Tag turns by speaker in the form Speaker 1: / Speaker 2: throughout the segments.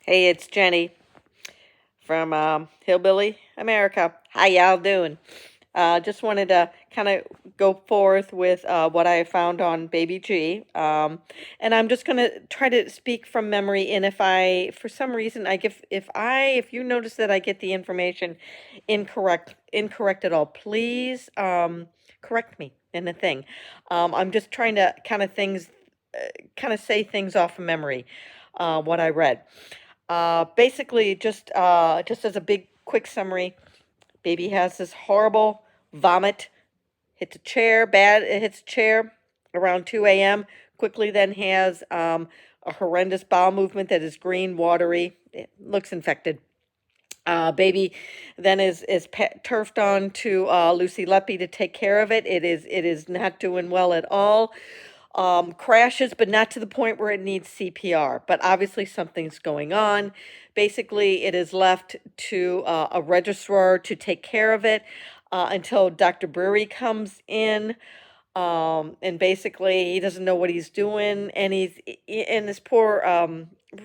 Speaker 1: Hey, it's Jenny from Hillbilly America. How y'all doing? Just wanted to kind of go forth with what I found on Baby G. And I'm just going to try to speak from memory. And if I, for some reason, if you notice that I get the information incorrect at all, please correct me in the thing. I'm just trying to kind of say things off of memory, what I read. Basically, just as a big quick summary, baby has this horrible vomit, hits a chair, bad, it hits a chair around 2 a.m. Quickly then has a horrendous bowel movement that is green, watery, it looks infected. Baby then is turfed on to Lucy Letby to take care of it. It is not doing well at all. Crashes, but not to the point where it needs CPR. But obviously, something's going on. Basically, it is left to a registrar to take care of it until Dr. Brewery comes in. And basically, he doesn't know what he's doing, and this poor.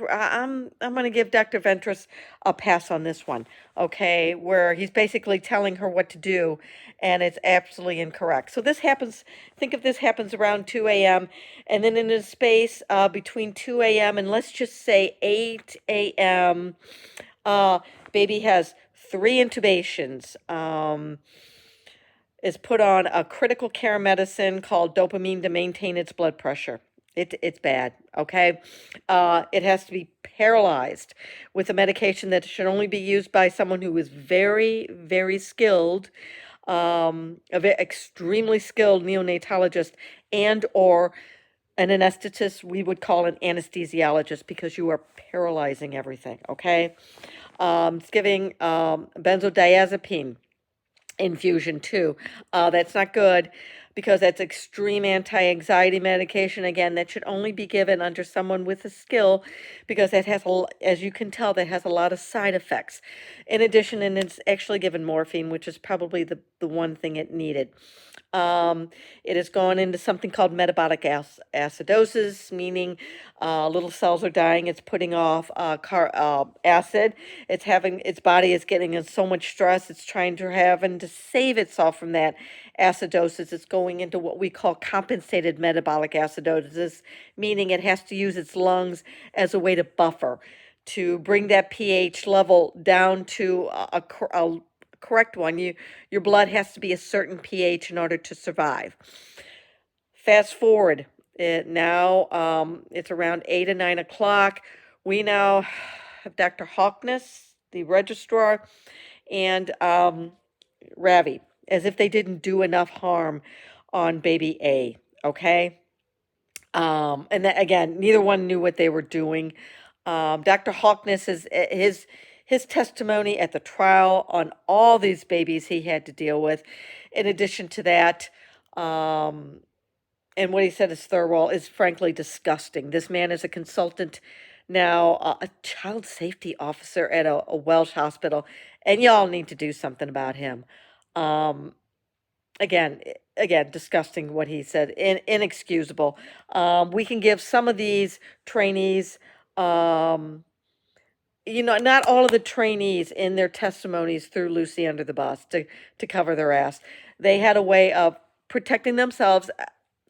Speaker 1: I'm going to give Dr. Ventress a pass on this one, okay? Where he's basically telling her what to do, and it's absolutely incorrect. So this happens. Think if this happens around 2 a.m., and then in a space between 2 a.m. and let's just say 8 a.m., uh, baby has 3 intubations. Is put on a critical care medicine called dopamine to maintain its blood pressure. It's bad, okay? It has to be paralyzed with a medication that should only be used by someone who is very, very skilled, extremely skilled neonatologist and or an anesthetist we would call an anesthesiologist because you are paralyzing everything, okay? It's giving benzodiazepine infusion too. That's not good because that's extreme anti-anxiety medication. Again, that should only be given under someone with a skill because that has, as you can tell, that has a lot of side effects. In addition, and it's actually given morphine, which is probably the one thing it needed. Um, it has gone into something called metabolic acidosis, meaning little cells are dying. It's putting off acid. Its body is getting in so much stress. It's trying to having to save itself from that acidosis. It's going into what we call compensated metabolic acidosis, meaning it has to use its lungs as a way to buffer, to bring that pH level down to a correct one. Your blood has to be a certain pH in order to survive. Fast forward, it's around 8 or 9 o'clock. We now have Dr. Hawkness, the registrar, and Ravi, as if they didn't do enough harm on baby A. Okay. And that, again, neither one knew what they were doing. Dr. Hawkness is his testimony at the trial on all these babies he had to deal with. In addition to that, and what he said is thorough is frankly disgusting. This man is a consultant now, a child safety officer at a Welsh hospital, and y'all need to do something about him. Um, again, again, disgusting what he said, inexcusable. We can give some of these trainees, um, not all of the trainees in their testimonies threw Lucy under the bus to cover their ass. They had a way of protecting themselves.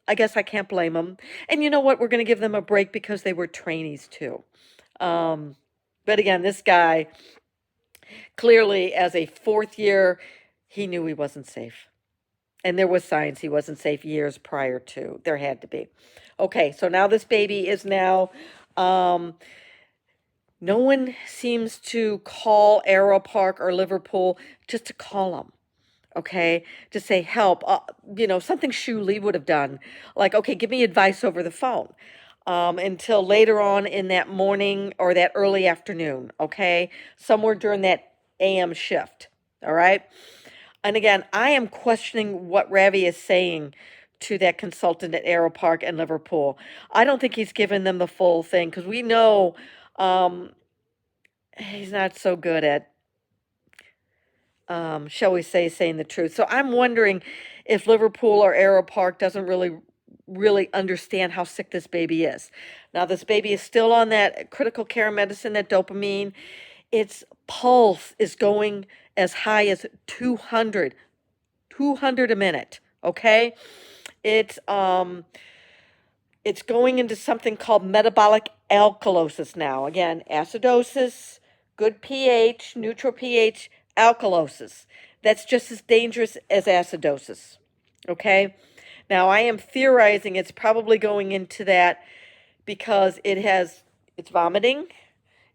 Speaker 1: I guess I can't blame them. And you know what? We're going to give them a break because they were trainees too. Um, but again, this guy clearly, as a fourth year, he knew he wasn't safe. And there was signs he wasn't safe years prior to. There had to be. Okay, so now this baby is now. No one seems to call Arrow Park or Liverpool just to call them. Okay, to say help. Something Shuley would have done, like, okay, give me advice over the phone. Until later on in that morning or that early afternoon. Okay, somewhere during that AM shift. All right. And again, I am questioning what Ravi is saying to that consultant at Arrow Park and Liverpool. I don't think he's given them the full thing because we know um, he's not so good at, shall we say, saying the truth. So I'm wondering if Liverpool or Arrow Park doesn't really understand how sick this baby is. Now, this baby is still on that critical care medicine, that dopamine. Its pulse is going as high as 200, 200 a minute, okay? It's um it's going into something called metabolic alkalosis now. Again, acidosis, good pH, neutral pH, alkalosis. That's just as dangerous as acidosis. Okay? Now, I am theorizing it's probably going into that because it's vomiting,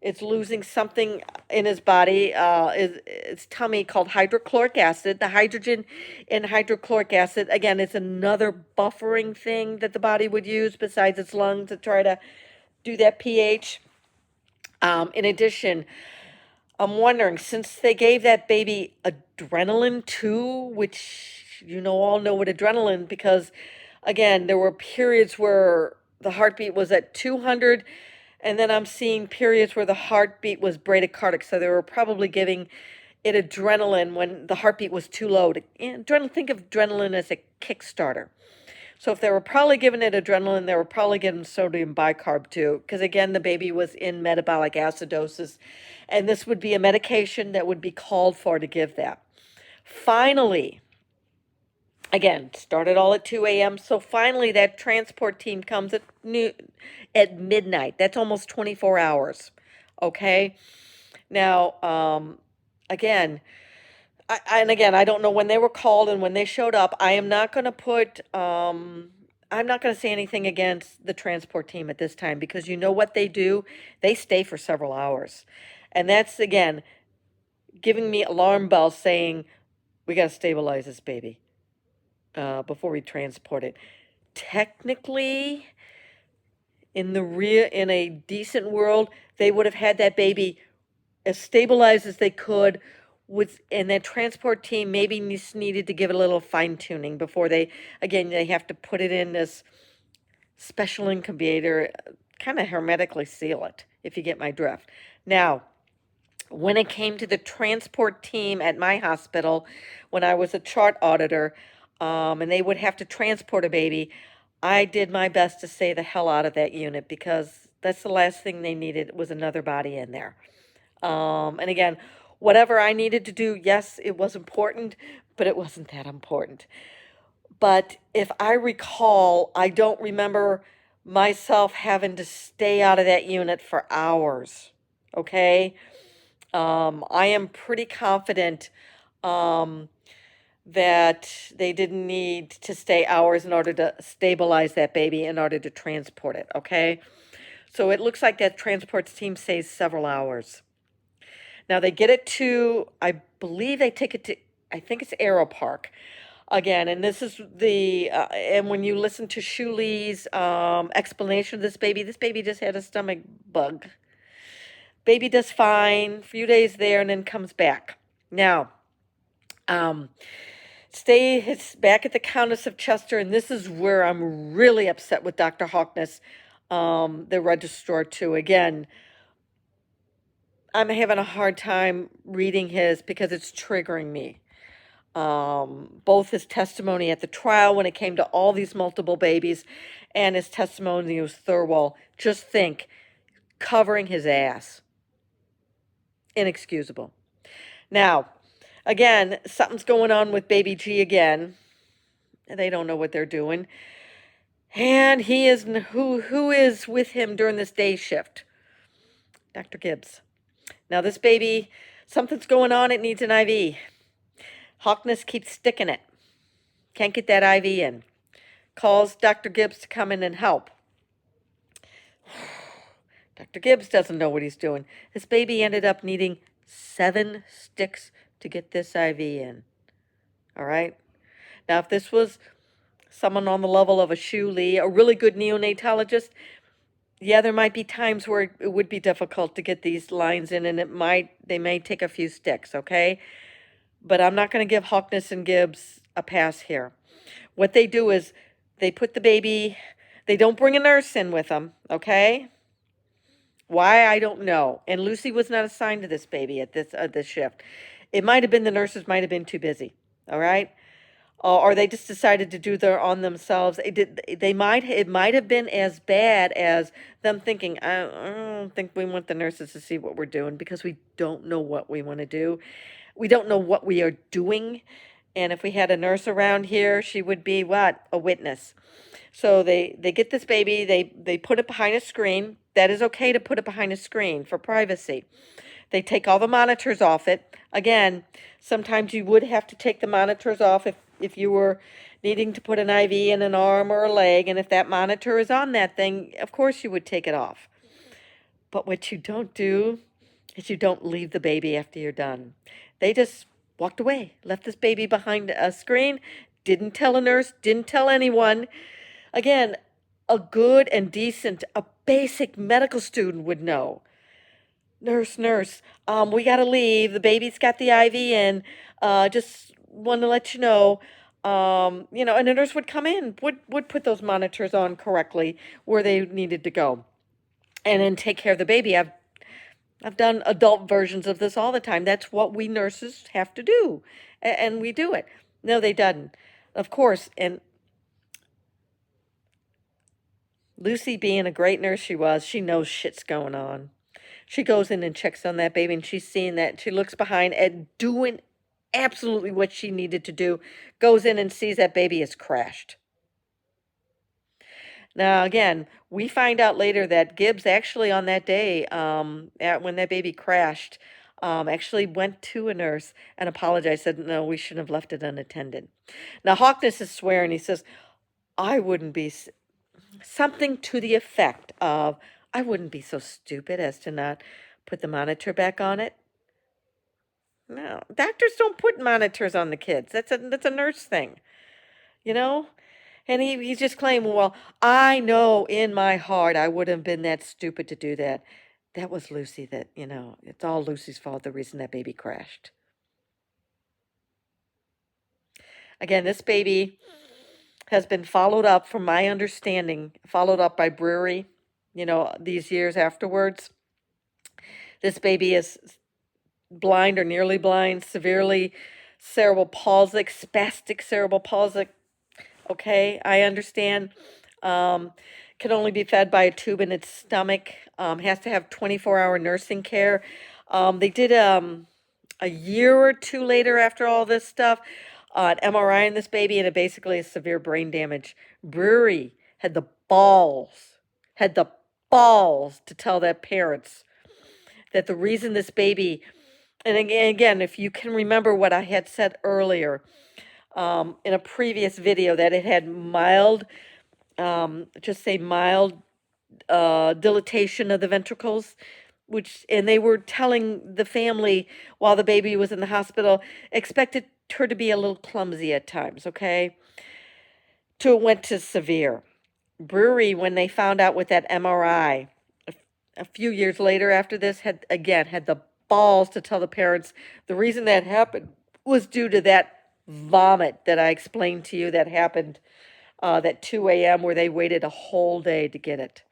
Speaker 1: it's losing something in his body, its tummy, called hydrochloric acid. The hydrogen in hydrochloric acid, again, it's another buffering thing that the body would use besides its lungs to try to do that pH. In addition, I'm wondering, since they gave that baby adrenaline too, which all know what adrenaline, because again, there were periods where the heartbeat was at 200, and then I'm seeing periods where the heartbeat was bradycardic. So they were probably giving it adrenaline when the heartbeat was too low. Think of adrenaline as a kickstarter. So if they were probably giving it adrenaline, they were probably giving sodium bicarb too, because again, the baby was in metabolic acidosis, and this would be a medication that would be called for to give that. Finally, again, started all at 2 a.m. So finally, that transport team comes at midnight. That's almost 24 hours. Okay. Now, again, I don't know when they were called and when they showed up. I am not going to I'm not going to say anything against the transport team at this time, because you know what they do? They stay for several hours. And that's, again, giving me alarm bells saying, we got to stabilize this baby before we transport it. Technically, in a decent world, they would have had that baby as stabilized as they could, and that transport team maybe needed to give it a little fine tuning before they have to put it in this special incubator, kind of hermetically seal it, if you get my drift. Now, when it came to the transport team at my hospital, when I was a chart auditor, and they would have to transport a baby, I did my best to stay the hell out of that unit, because that's the last thing they needed, was another body in there. And again, whatever I needed to do, yes, it was important, but it wasn't that important. But if I recall, I don't remember myself having to stay out of that unit for hours. Okay? I am pretty confident that they didn't need to stay hours in order to stabilize that baby, in order to transport it. Okay? So it looks like that transport team stays several hours. Now they get it to, I believe they take it to, I think it's Aero Park. Again, and this is and when you listen to Shuli's explanation of this baby just had a stomach bug. Baby does fine, few days there, and then comes back. Now, it's back at the Countess of Chester, and this is where I'm really upset with Dr. Hawkness, the registrar too. Again, I'm having a hard time reading his, because it's triggering me. Both his testimony at the trial when it came to all these multiple babies, and his testimony with Thirlwall. Just think, covering his ass. Inexcusable. Now, again, something's going on with baby G again. They don't know what they're doing. And who is with him during this day shift? Dr. Gibbs. Now this baby, something's going on, it needs an IV. Hawkness keeps sticking it. Can't get that IV in. Calls Dr. Gibbs to come in and help. Dr. Gibbs doesn't know what he's doing. This baby ended up needing 7 sticks to get this IV in. All right? Now, if this was someone on the level of a Shuli, a really good neonatologist, yeah, there might be times where it would be difficult to get these lines in, and they may take a few sticks, okay? But I'm not going to give Hawkness and Gibbs a pass here. What they do is they put the baby, they don't bring a nurse in with them, okay? Why, I don't know. And Lucy was not assigned to this baby at this shift. It might have been the nurses might have been too busy, all right? or they just decided to do their on themselves. It might have been as bad as them thinking, I don't think we want the nurses to see what we're doing because we don't know what we want to do. We don't know what we are doing. And if we had a nurse around here, she would be what? A witness. So they get this baby, they put it behind a screen. That is okay to put it behind a screen for privacy. They take all the monitors off it. Again, sometimes you would have to take the monitors off if you were needing to put an IV in an arm or a leg, and if that monitor is on that thing, of course you would take it off. But what you don't do is you don't leave the baby after you're done. They just walked away, left this baby behind a screen, didn't tell a nurse, didn't tell anyone. Again, a good and decent, a basic medical student would know. Nurse, nurse, we gotta leave. The baby's got the IV in. Just want to let you know. And the nurse would come in, would put those monitors on correctly where they needed to go, and then take care of the baby. I've done adult versions of this all the time. That's what we nurses have to do, and we do it. No, they didn't, of course. And Lucy, being a great nurse she was, she knows shit's going on. She goes in and checks on that baby, and she's seeing that. She looks behind and doing absolutely what she needed to do. Goes in and sees that baby has crashed. Now, again, we find out later that Gibbs actually on that day, when that baby crashed, actually went to a nurse and apologized. Said, "No, we shouldn't have left it unattended." Now, Hawkness is swearing. He says, "I wouldn't be something to the effect of, I wouldn't be so stupid as to not put the monitor back on it." No, doctors don't put monitors on the kids. That's a nurse thing, you know? And he just claimed, well, I know in my heart I wouldn't have been that stupid to do that. That was Lucy it's all Lucy's fault, the reason that baby crashed. Again, this baby has been followed up, from my understanding, followed up by Brewery, these years afterwards. This baby is blind or nearly blind, severely cerebral palsic, spastic cerebral palsic. Okay, I understand. Um, can only be fed by a tube in its stomach. Has to have 24-hour nursing care. They did a year or two later, after all this stuff, an MRI in this baby, and it basically is severe brain damage. Brewery had the balls to tell their parents that the reason this baby, and again, if you can remember what I had said earlier in a previous video, that it had mild, just say mild dilatation of the ventricles, and they were telling the family while the baby was in the hospital, expected her to be a little clumsy at times, okay? It went to severe. Brewery, when they found out with that MRI, a few years later after this, had the balls to tell the parents the reason that happened was due to that vomit that I explained to you that happened that 2 a.m. where they waited a whole day to get it,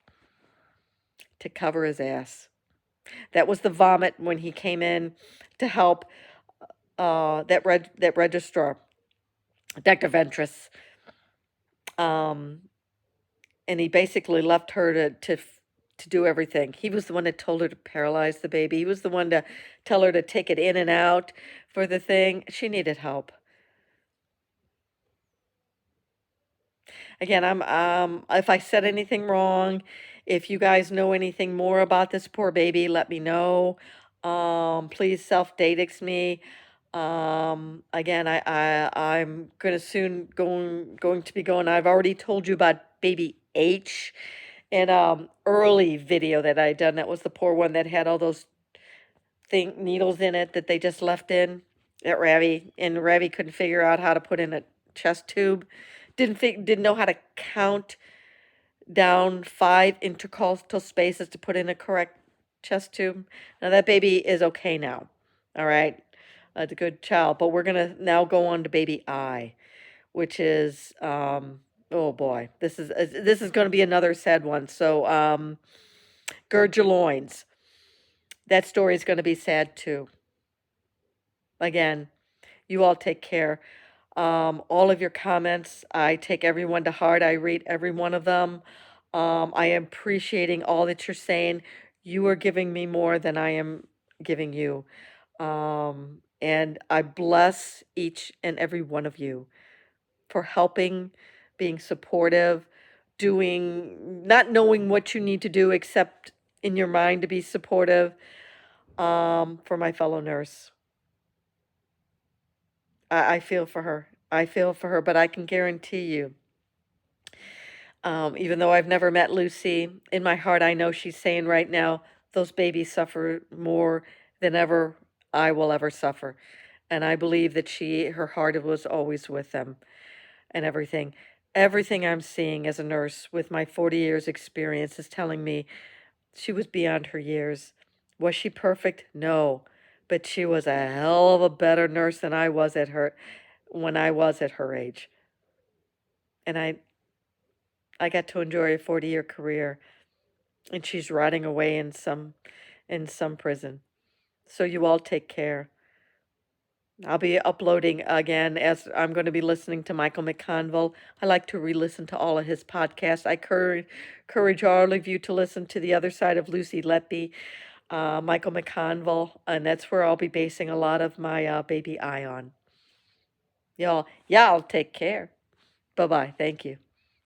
Speaker 1: to cover his ass. That was the vomit when he came in to help that registrar, Dr. Ventris, um, and he basically left her to do everything. He was the one that told her to paralyze the baby. He was the one to tell her to take it in and out for the thing. She needed help. Again, if I said anything wrong, if you guys know anything more about this poor baby, let me know. Please self-datix me. Again, I'm gonna soon going to be going. I've already told you about baby H in early video that I done. That was the poor one that had all those needles in it that they just left in at Ravi, and Ravi couldn't figure out how to put in a chest tube. Didn't know how to count down 5 intercostal spaces to put in a correct chest tube. Now that baby is okay now. All right. It's a good child, but we're gonna now go on to baby I, which is oh boy, this is going to be another sad one. So gird your loins. That story is going to be sad too. Again, you all take care. All of your comments. I take everyone to heart. I read every one of them. I am appreciating all that you're saying. You are giving me more than I am giving you. And I bless each and every one of you for helping, being supportive, doing, not knowing what you need to do except in your mind to be supportive, for my fellow nurse. I feel for her. I feel for her, but I can guarantee you, even though I've never met Lucy, in my heart, I know she's saying right now, those babies suffer more than ever I will ever suffer. And I believe that her heart was always with them and everything. Everything I'm seeing as a nurse with my 40 years experience is telling me she was beyond her years. Was she perfect? No. But she was a hell of a better nurse than I was at her when I was at her age. And I got to enjoy a 40-year career, and she's rotting away in some prison. So you all take care. I'll be uploading again as I'm going to be listening to Michael McConville. I like to re-listen to all of his podcasts. I encourage all of you to listen to The Other Side of Lucy Letby, Michael McConville, and that's where I'll be basing a lot of my baby eye on. Y'all take care. Bye-bye. Thank you.